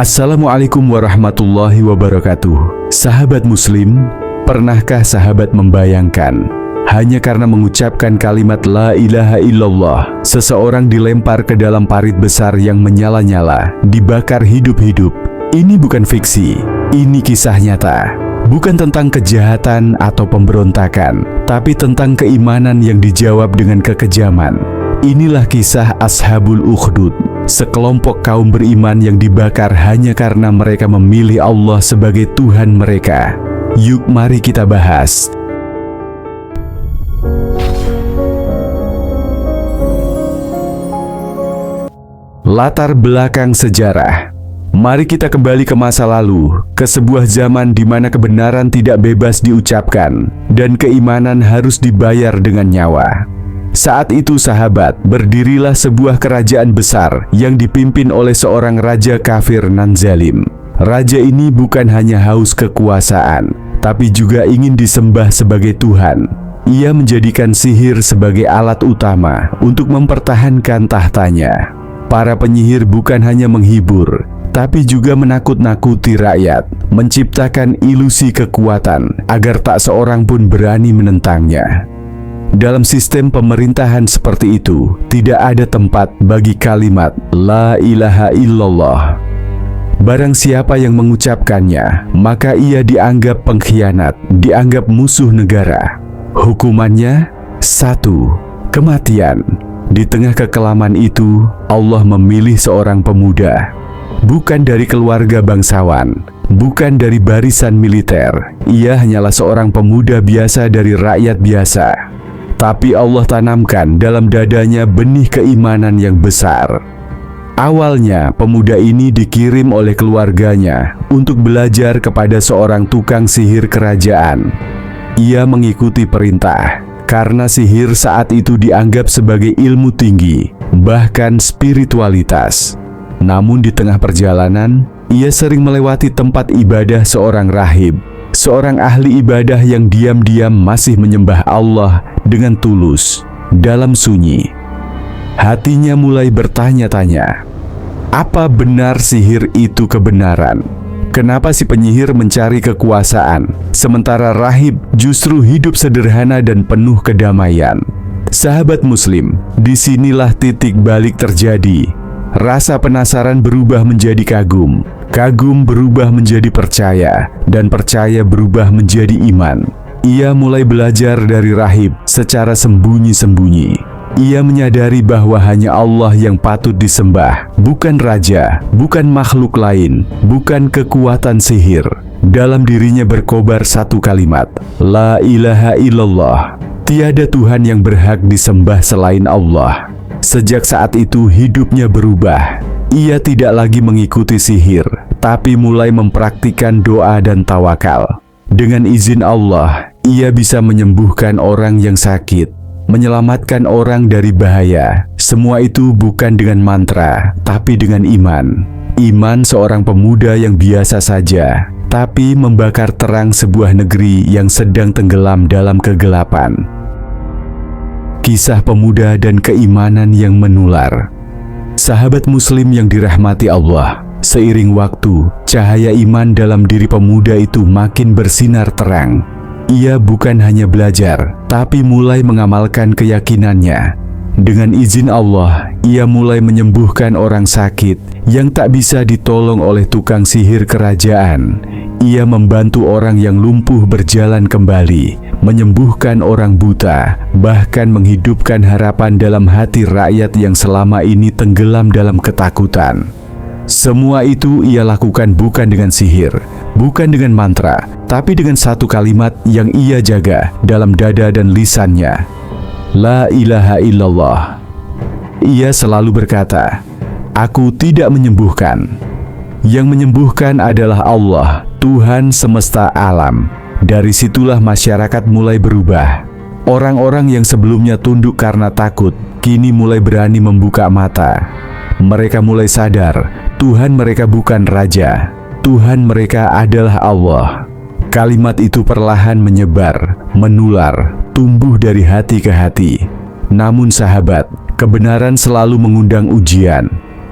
Assalamualaikum warahmatullahi wabarakatuh. Sahabat muslim, pernahkah sahabat membayangkan hanya karena mengucapkan kalimat la ilaha illallah, seseorang dilempar ke dalam parit besar yang menyala-nyala, dibakar hidup-hidup? Ini bukan fiksi, ini kisah nyata. Bukan tentang kejahatan atau pemberontakan, tapi tentang keimanan yang dijawab dengan kekejaman. Inilah kisah Ashabul Ukhdud, sekelompok kaum beriman yang dibakar hanya karena mereka memilih Allah sebagai Tuhan mereka. Yuk mari kita bahas. Latar belakang sejarah. Mari kita kembali ke masa lalu, ke sebuah zaman di mana kebenaran tidak bebas diucapkan dan keimanan harus dibayar dengan nyawa. Saat itu sahabat, berdirilah sebuah kerajaan besar yang dipimpin oleh seorang raja kafir nan zalim. Raja ini bukan hanya haus kekuasaan, tapi juga ingin disembah sebagai Tuhan. Ia menjadikan sihir sebagai alat utama untuk mempertahankan tahtanya. Para penyihir bukan hanya menghibur, tapi juga menakut-nakuti rakyat, menciptakan ilusi kekuatan agar tak seorang pun berani menentangnya. Dalam sistem pemerintahan seperti itu, tidak ada tempat bagi kalimat la ilaha illallah. Barang siapa yang mengucapkannya, maka ia dianggap pengkhianat, dianggap musuh negara. Hukumannya 1. Kematian. Di tengah kekelaman itu, Allah memilih seorang pemuda. Bukan dari keluarga bangsawan, bukan dari barisan militer. Ia hanyalah seorang pemuda biasa dari rakyat biasa. Tapi Allah tanamkan dalam dadanya benih keimanan yang besar. Awalnya, pemuda ini dikirim oleh keluarganya untuk belajar kepada seorang tukang sihir kerajaan. Ia mengikuti perintah, karena sihir saat itu dianggap sebagai ilmu tinggi, bahkan spiritualitas. Namun di tengah perjalanan, ia sering melewati tempat ibadah seorang rahib, seorang ahli ibadah yang diam-diam masih menyembah Allah dengan tulus, dalam sunyi. Hatinya mulai bertanya-tanya, apa benar sihir itu kebenaran? Kenapa si penyihir mencari kekuasaan, sementara rahib justru hidup sederhana dan penuh kedamaian? Sahabat muslim, disinilah titik balik terjadi. Rasa penasaran berubah menjadi kagum, kagum berubah menjadi percaya, dan percaya berubah menjadi iman. Ia mulai belajar dari rahib secara sembunyi-sembunyi. Ia menyadari bahwa hanya Allah yang patut disembah, bukan raja, bukan makhluk lain, bukan kekuatan sihir. Dalam dirinya berkobar satu kalimat, la ilaha illallah. Tiada Tuhan yang berhak disembah selain Allah. Sejak saat itu hidupnya berubah. Ia tidak lagi mengikuti sihir, tapi mulai mempraktikkan doa dan tawakal. Dengan izin Allah, ia bisa menyembuhkan orang yang sakit, menyelamatkan orang dari bahaya. Semua itu bukan dengan mantra, tapi dengan iman. Iman seorang pemuda yang biasa saja, tapi membakar terang sebuah negeri yang sedang tenggelam dalam kegelapan. Kisah pemuda dan keimanan yang menular. Sahabat muslim yang dirahmati Allah, seiring waktu, cahaya iman dalam diri pemuda itu makin bersinar terang. Ia bukan hanya belajar, tapi mulai mengamalkan keyakinannya. Dengan izin Allah, ia mulai menyembuhkan orang sakit yang tak bisa ditolong oleh tukang sihir kerajaan. Ia membantu orang yang lumpuh berjalan kembali, menyembuhkan orang buta, bahkan menghidupkan harapan dalam hati rakyat yang selama ini tenggelam dalam ketakutan. Semua itu ia lakukan bukan dengan sihir, bukan dengan mantra, tapi dengan satu kalimat yang ia jaga dalam dada dan lisannya. La ilaha illallah. Ia selalu berkata, aku tidak menyembuhkan. Yang menyembuhkan adalah Allah, Tuhan semesta alam. Dari situlah masyarakat mulai berubah. Orang-orang yang sebelumnya tunduk karena takut, kini mulai berani membuka mata. Mereka mulai sadar, Tuhan mereka bukan raja, Tuhan mereka adalah Allah. Kalimat itu perlahan menyebar, menular, tumbuh dari hati ke hati. Namun sahabat, kebenaran selalu mengundang ujian.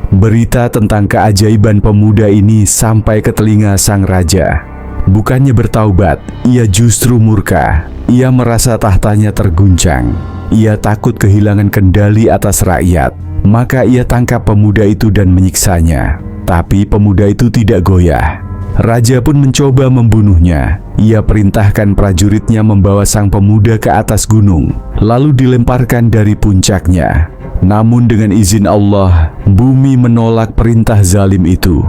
Berita tentang keajaiban pemuda ini sampai ke telinga sang raja. Bukannya bertaubat, ia justru murka. Ia merasa tahtanya terguncang. Ia takut kehilangan kendali atas rakyat. Maka ia tangkap pemuda itu dan menyiksanya. Tapi pemuda itu tidak goyah. Raja pun mencoba membunuhnya. Ia perintahkan prajuritnya membawa sang pemuda ke atas gunung, lalu dilemparkan dari puncaknya. Namun dengan izin Allah, bumi menolak perintah zalim itu.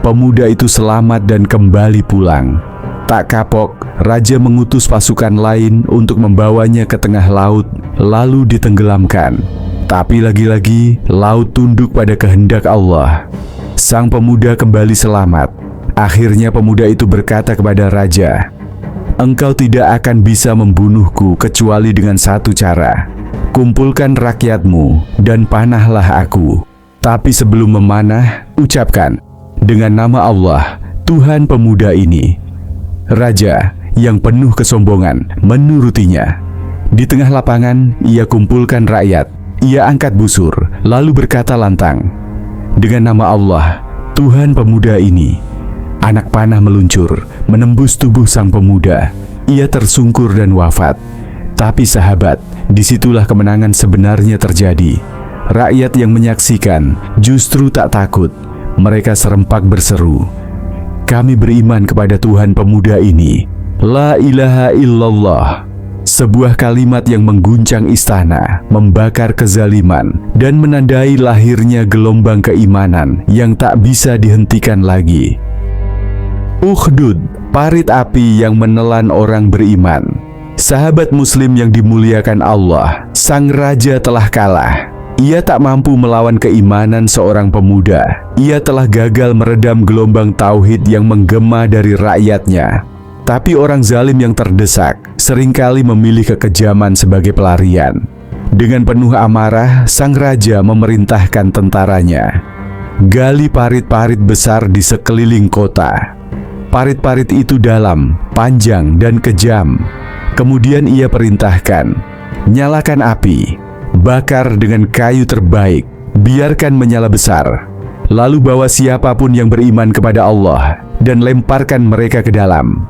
Pemuda itu selamat dan kembali pulang. Tak kapok, raja mengutus pasukan lain untuk membawanya ke tengah laut, lalu ditenggelamkan. Tapi lagi-lagi, laut tunduk pada kehendak Allah. Sang pemuda kembali selamat. Akhirnya pemuda itu berkata kepada raja, "Engkau tidak akan bisa membunuhku kecuali dengan satu cara. Kumpulkan rakyatmu dan panahlah aku. Tapi sebelum memanah, ucapkan, dengan nama Allah, Tuhan pemuda ini." Raja yang penuh kesombongan menurutinya. Di tengah lapangan, ia kumpulkan rakyat. Ia angkat busur, lalu berkata lantang, "Dengan nama Allah, Tuhan pemuda ini." Anak panah meluncur, menembus tubuh sang pemuda. Ia tersungkur dan wafat. Tapi sahabat, disitulah kemenangan sebenarnya terjadi. Rakyat yang menyaksikan justru tak takut. Mereka serempak berseru, "Kami beriman kepada Tuhan pemuda ini. La ilaha illallah." Sebuah kalimat yang mengguncang istana, membakar kezaliman, dan menandai lahirnya gelombang keimanan yang tak bisa dihentikan lagi. Ukhdud, parit api yang menelan orang beriman. Sahabat muslim yang dimuliakan Allah, sang raja telah kalah. Ia tak mampu melawan keimanan seorang pemuda. Ia telah gagal meredam gelombang tauhid yang menggema dari rakyatnya. Tapi orang zalim yang terdesak seringkali memilih kekejaman sebagai pelarian. Dengan penuh amarah, sang raja memerintahkan tentaranya, "Gali parit-parit besar di sekeliling kota." Parit-parit itu dalam, panjang, dan kejam. Kemudian ia perintahkan, "Nyalakan api, bakar dengan kayu terbaik, biarkan menyala besar. Lalu bawa siapapun yang beriman kepada Allah dan lemparkan mereka ke dalam."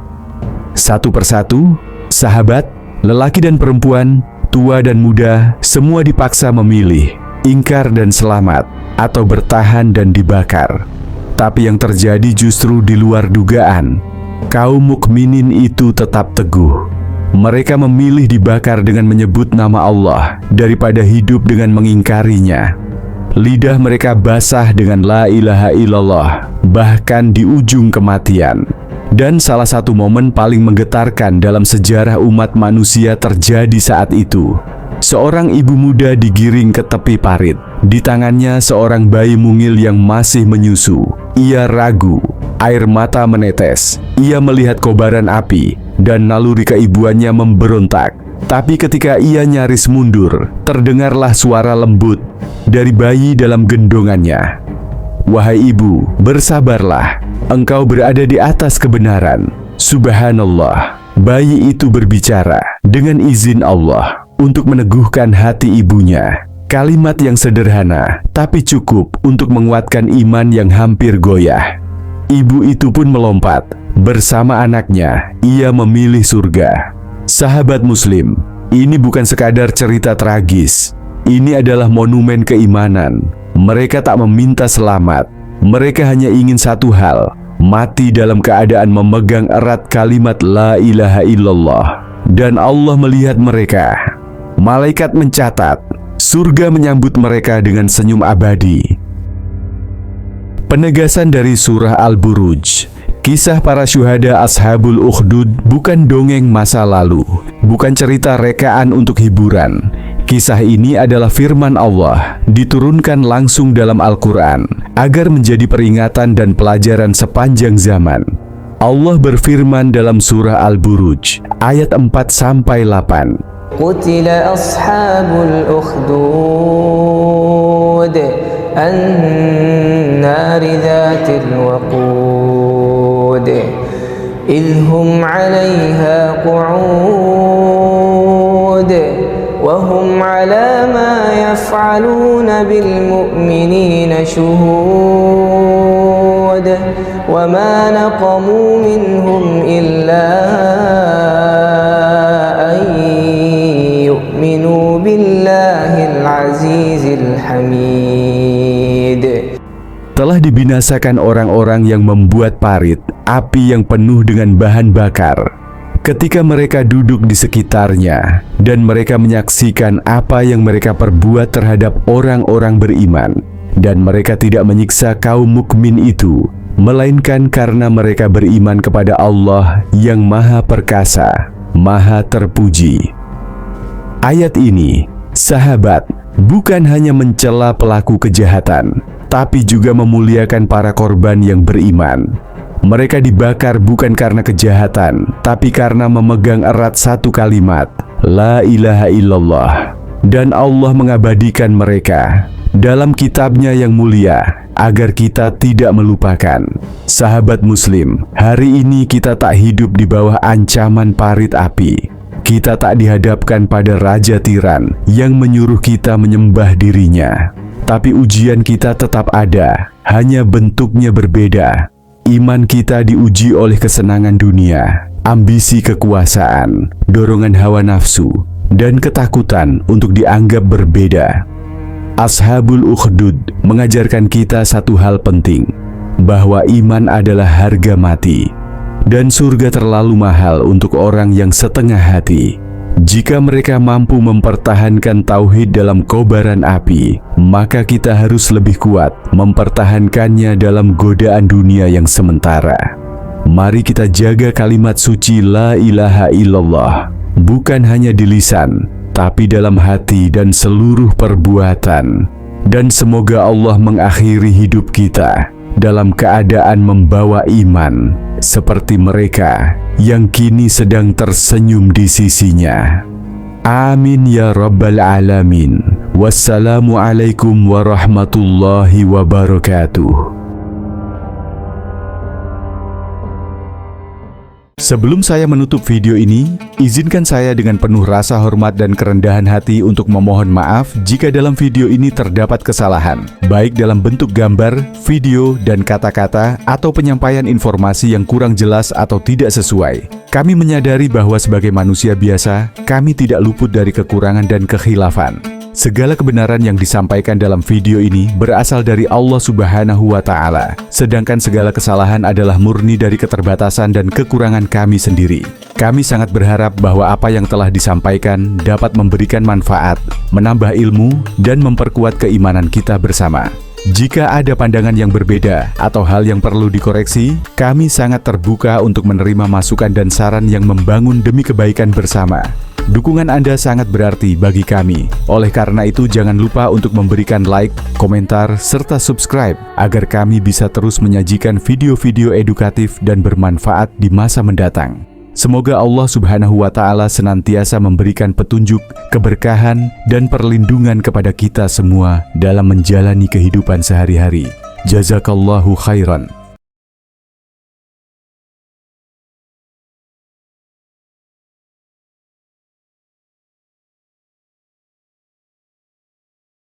Satu persatu, sahabat, lelaki dan perempuan, tua dan muda, semua dipaksa memilih, ingkar dan selamat, atau bertahan dan dibakar. Tapi yang terjadi justru di luar dugaan. Kaum mukminin itu tetap teguh. Mereka memilih dibakar dengan menyebut nama Allah daripada hidup dengan mengingkarinya. Lidah mereka basah dengan la ilaha illallah, bahkan di ujung kematian. Dan salah satu momen paling menggetarkan dalam sejarah umat manusia terjadi saat itu. Seorang ibu muda digiring ke tepi parit. Di tangannya seorang bayi mungil yang masih menyusu. Ia ragu, air mata menetes. Ia melihat kobaran api dan naluri keibuannya memberontak. Tapi ketika ia nyaris mundur, terdengarlah suara lembut dari bayi dalam gendongannya. "Wahai ibu, bersabarlah. Engkau berada di atas kebenaran." Subhanallah, bayi itu berbicara dengan izin Allah untuk meneguhkan hati ibunya. Kalimat yang sederhana, tapi cukup untuk menguatkan iman yang hampir goyah. Ibu itu pun melompat. Bersama anaknya, ia memilih surga. Sahabat muslim, ini bukan sekadar cerita tragis. Ini adalah monumen keimanan. Mereka tak meminta selamat. Mereka hanya ingin satu hal, mati dalam keadaan memegang erat kalimat la ilaha illallah. Dan Allah melihat mereka. Malaikat mencatat, surga menyambut mereka dengan senyum abadi. Penegasan dari surah Al-Buruj. Kisah para syuhada Ashabul Ukhdud bukan dongeng masa lalu, bukan cerita rekaan untuk hiburan. Kisah ini adalah firman Allah, diturunkan langsung dalam Al-Quran, agar menjadi peringatan dan pelajaran sepanjang zaman. Allah berfirman dalam surah Al-Buruj, ayat 4-8. قتل أصحاب الأخدود النار ذات الوقود إذ هم عليها قعود وهم على ما يفعلون بالمؤمنين شهود وما نقموا منهم إلا أن يؤمنوا بالله العزيز الحميد. Telah dibinasakan orang-orang yang membuat parit, api yang penuh dengan bahan bakar, ketika mereka duduk di sekitarnya dan mereka menyaksikan apa yang mereka perbuat terhadap orang-orang beriman, dan mereka tidak menyiksa kaum mukmin itu, melainkan karena mereka beriman kepada Allah yang Maha Perkasa, Maha Terpuji. Ayat ini, sahabat, bukan hanya mencela pelaku kejahatan, tapi juga memuliakan para korban yang beriman. Mereka dibakar bukan karena kejahatan, tapi karena memegang erat satu kalimat, La ilaha illallah. Dan Allah mengabadikan mereka dalam kitabnya yang mulia, agar kita tidak melupakan. Sahabat muslim, hari ini kita tak hidup di bawah ancaman parit api. Kita tak dihadapkan pada raja tiran yang menyuruh kita menyembah dirinya. Tapi ujian kita tetap ada, hanya bentuknya berbeda. Iman kita diuji oleh kesenangan dunia, ambisi kekuasaan, dorongan hawa nafsu, dan ketakutan untuk dianggap berbeda. Ashabul Ukhdud mengajarkan kita satu hal penting, bahwa iman adalah harga mati, dan surga terlalu mahal untuk orang yang setengah hati. Jika mereka mampu mempertahankan tauhid dalam kobaran api, maka kita harus lebih kuat mempertahankannya dalam godaan dunia yang sementara. Mari kita jaga kalimat suci La ilaha illallah, bukan hanya di lisan, tapi dalam hati dan seluruh perbuatan. Dan semoga Allah mengakhiri hidup kita dalam keadaan membawa iman, seperti mereka yang kini sedang tersenyum di sisinya. Amin ya rabbal alamin. Wassalamualaikum warahmatullahi wabarakatuh. Sebelum saya menutup video ini, izinkan saya dengan penuh rasa hormat dan kerendahan hati untuk memohon maaf jika dalam video ini terdapat kesalahan, baik dalam bentuk gambar, video, dan kata-kata, atau penyampaian informasi yang kurang jelas atau tidak sesuai. Kami menyadari bahwa sebagai manusia biasa, kami tidak luput dari kekurangan dan kekhilafan. Segala kebenaran yang disampaikan dalam video ini berasal dari Allah Subhanahu wa Ta'ala, sedangkan segala kesalahan adalah murni dari keterbatasan dan kekurangan kami sendiri. Kami sangat berharap bahwa apa yang telah disampaikan dapat memberikan manfaat, menambah ilmu, dan memperkuat keimanan kita bersama. Jika ada pandangan yang berbeda atau hal yang perlu dikoreksi, kami sangat terbuka untuk menerima masukan dan saran yang membangun demi kebaikan bersama. Dukungan Anda sangat berarti bagi kami. Oleh karena itu, jangan lupa untuk memberikan like, komentar, serta subscribe agar kami bisa terus menyajikan video-video edukatif dan bermanfaat di masa mendatang. Semoga Allah Subhanahu wa Ta'ala senantiasa memberikan petunjuk, keberkahan, dan perlindungan kepada kita semua dalam menjalani kehidupan sehari-hari. Jazakallahu khairan.